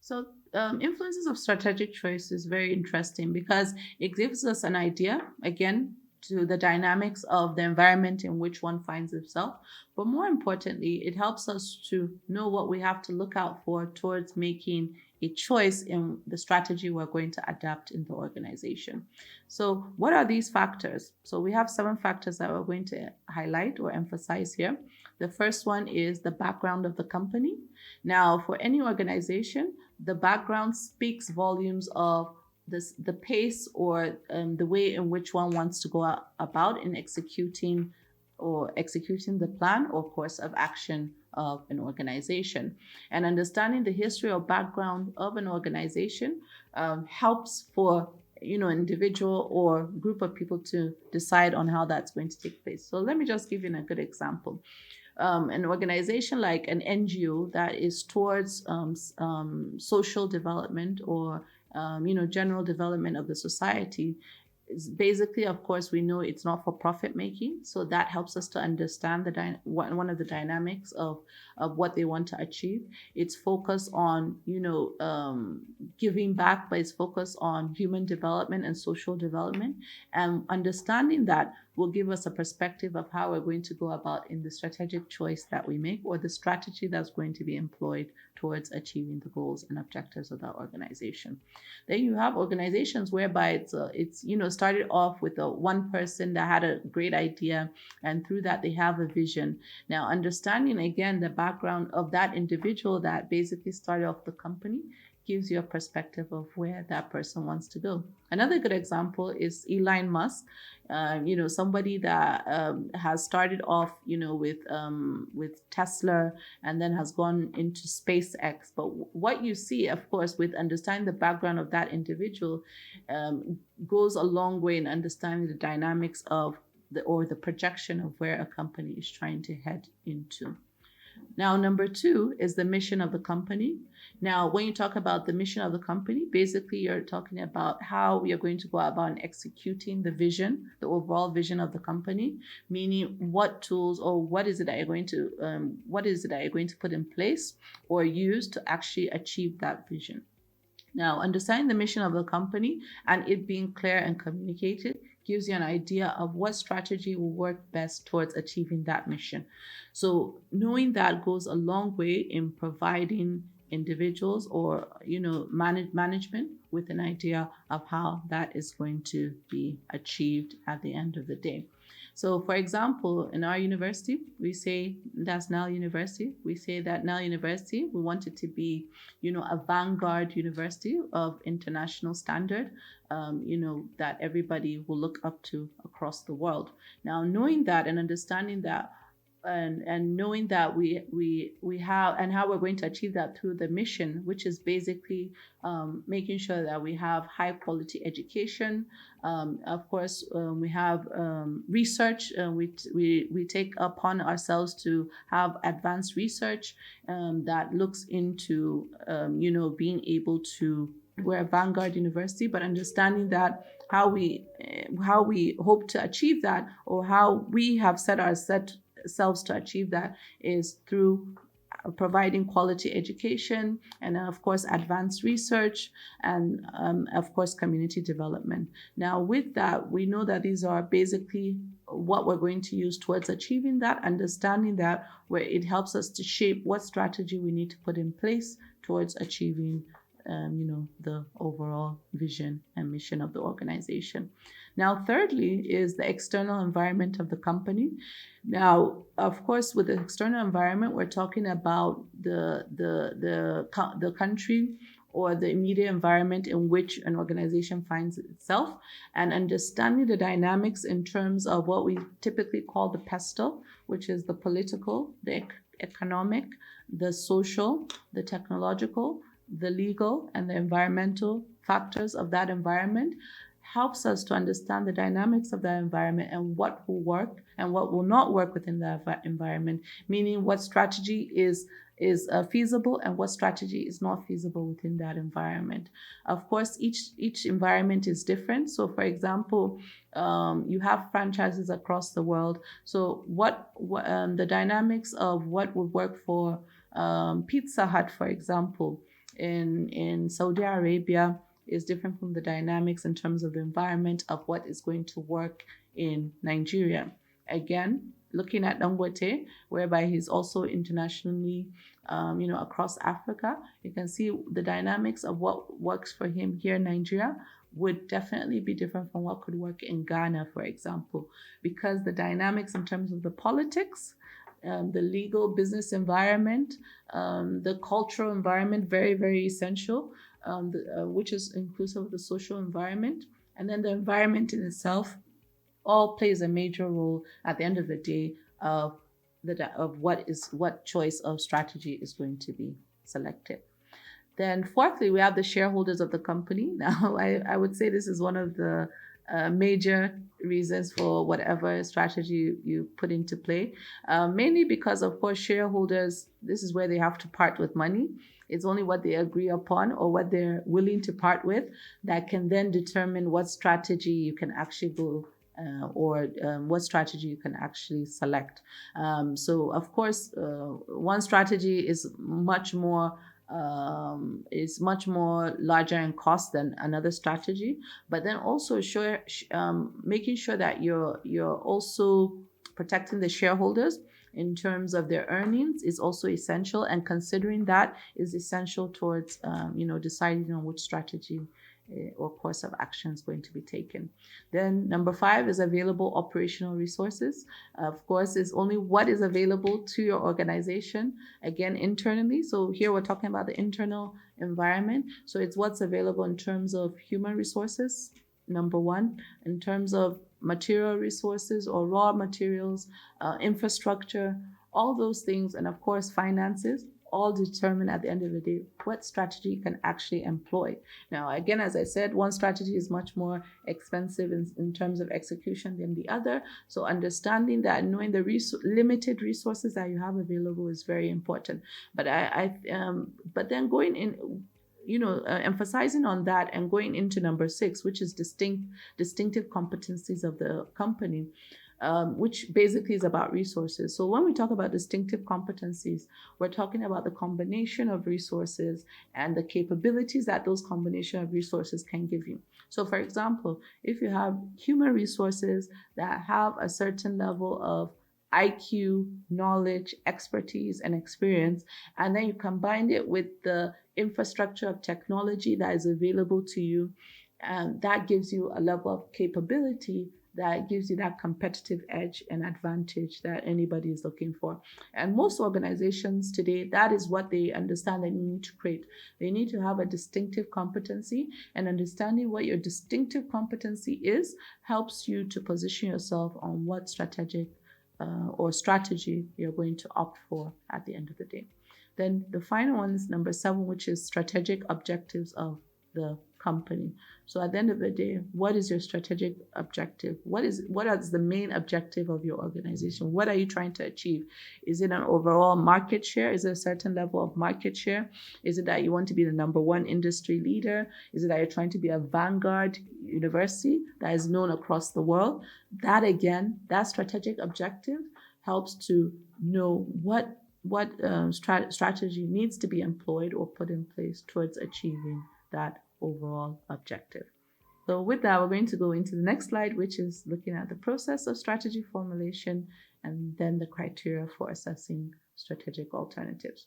So, influences of strategic choice is very interesting because it gives us an idea, again, to the dynamics of the environment in which one finds himself. But more importantly, it helps us to know what we have to look out for towards making a choice in the strategy we're going to adapt in the organization. So, what are these factors? So, we have 7 factors that we're going to highlight or emphasize here. The first one is the background of the company. Now, for any organization, the background speaks volumes of the pace or the way in which one wants to go about in executing the plan or course of action of an organization. And understanding the history or background of an organization helps for individual or group of people to decide on how that's going to take place. So let me just give you a good example. An organization like an NGO that is towards social development or general development of the society is basically, of course, we know it's not for profit making, so that helps us to understand one of the dynamics of what they want to achieve. It's focused on giving back, but it's focused on human development and social development, and understanding that will give us a perspective of how we're going to go about in the strategic choice that we make or the strategy that's going to be employed towards achieving the goals and objectives of that organization. Then you have organizations whereby it's started off with a one person that had a great idea, and through that they have a vision. Now, understanding again the background of that individual that basically started off the company gives you a perspective of where that person wants to go. Another good example is Elon Musk, somebody that has started off, with Tesla and then has gone into SpaceX. But what you see, of course, with understanding the background of that individual, goes a long way in understanding the dynamics of the projection of where a company is trying to head into. Now, number 2 is the mission of the company. Now, when you talk about the mission of the company, basically you're talking about how we are going to go about executing the vision, the overall vision of the company, meaning what tools or what is it that you're going to put in place or use to actually achieve that vision. Now, understanding the mission of the company and it being clear and communicated gives you an idea of what strategy will work best towards achieving that mission. So knowing that goes a long way in providing individuals or management with an idea of how that is going to be achieved at the end of the day. So, for example, in our university, we say that's Nile University. We say that Nile University, we want it to be, a vanguard university of international standard, that everybody will look up to across the world. Now, knowing that and understanding that and knowing that we have and how we're going to achieve that through the mission, which is basically making sure that we have high quality education. Of course, we have research. We take upon ourselves to have advanced research that looks into being able to. We're a vanguard university, but understanding that how we hope to achieve that, or how we have set ourselves to achieve that, is through providing quality education and of course advanced research and of course community development. Now with that, we know that these are basically what we're going to use towards achieving that, understanding that, where it helps us to shape what strategy we need to put in place towards achieving the overall vision and mission of the organization. Now, thirdly is the external environment of the company. Now, of course, with the external environment, we're talking about the country or the immediate environment in which an organization finds itself, and understanding the dynamics in terms of what we typically call the pestle, which is the political, the economic, the social, the technological, the legal, and the environmental factors of that environment, helps us to understand the dynamics of that environment and what will work and what will not work within that environment, meaning what strategy is feasible and what strategy is not feasible within that environment. Of course, each environment is different. So, for example, you have franchises across the world. So, what the dynamics of what would work for Pizza Hut, for example, in Saudi Arabia is different from the dynamics in terms of the environment of what is going to work in Nigeria. Again, looking at Dangote, whereby he's also internationally, across Africa, you can see the dynamics of what works for him here in Nigeria would definitely be different from what could work in Ghana, for example, because the dynamics in terms of the politics, the legal business environment, the cultural environment, very, very essential, which is inclusive of the social environment, and then the environment in itself all plays a major role at the end of the day of what choice of strategy is going to be selected. Then, fourthly, we have the shareholders of the company. Now, I would say this is one of the major reasons for whatever strategy you put into play, mainly because, of course, shareholders, this is where they have to part with money. It's only what they agree upon or what they're willing to part with that can then determine what strategy you can actually go or what strategy you can actually select. So, of course, one strategy is much more larger in cost than another strategy. But then also making sure that you're also protecting the shareholders in terms of their earnings is also essential, and considering that is essential towards deciding on which strategy or course of action is going to be taken. Then number 5 is available operational resources. Of course, is only what is available to your organization, again, internally. So here we're talking about the internal environment. So it's what's available in terms of human resources, number 1, in terms of material resources or raw materials, infrastructure, all those things, and of course, finances, all determine at the end of the day what strategy you can actually employ. Now, again, as I said, one strategy is much more expensive in terms of execution than the other. So understanding that, knowing the limited resources that you have available is very important. But but then going in, emphasizing on that and going into number 6, which is distinctive competencies of the company, which basically is about resources. So when we talk about distinctive competencies, we're talking about the combination of resources and the capabilities that those combination of resources can give you. So for example, if you have human resources that have a certain level of IQ, knowledge, expertise, and experience, and then you combine it with the infrastructure of technology that is available to you, and that gives you a level of capability that gives you that competitive edge and advantage that anybody is looking for. And most organizations today, that is what they understand they need to create. They need to have a distinctive competency, and understanding what your distinctive competency is helps you to position yourself on what strategy you're going to opt for at the end of the day. Then the final one is number 7, which is strategic objectives of the company. So at the end of the day, what is your strategic objective? What is the main objective of your organization? What are you trying to achieve? Is it an overall market share? Is it a certain level of market share? Is it that you want to be the number 1 industry leader? Is it that you're trying to be a vanguard university that is known across the world? That again, that strategic objective helps to know what strategy needs to be employed or put in place towards achieving that overall objective. So with that, we're going to go into the next slide, which is looking at the process of strategy formulation and then the criteria for assessing strategic alternatives.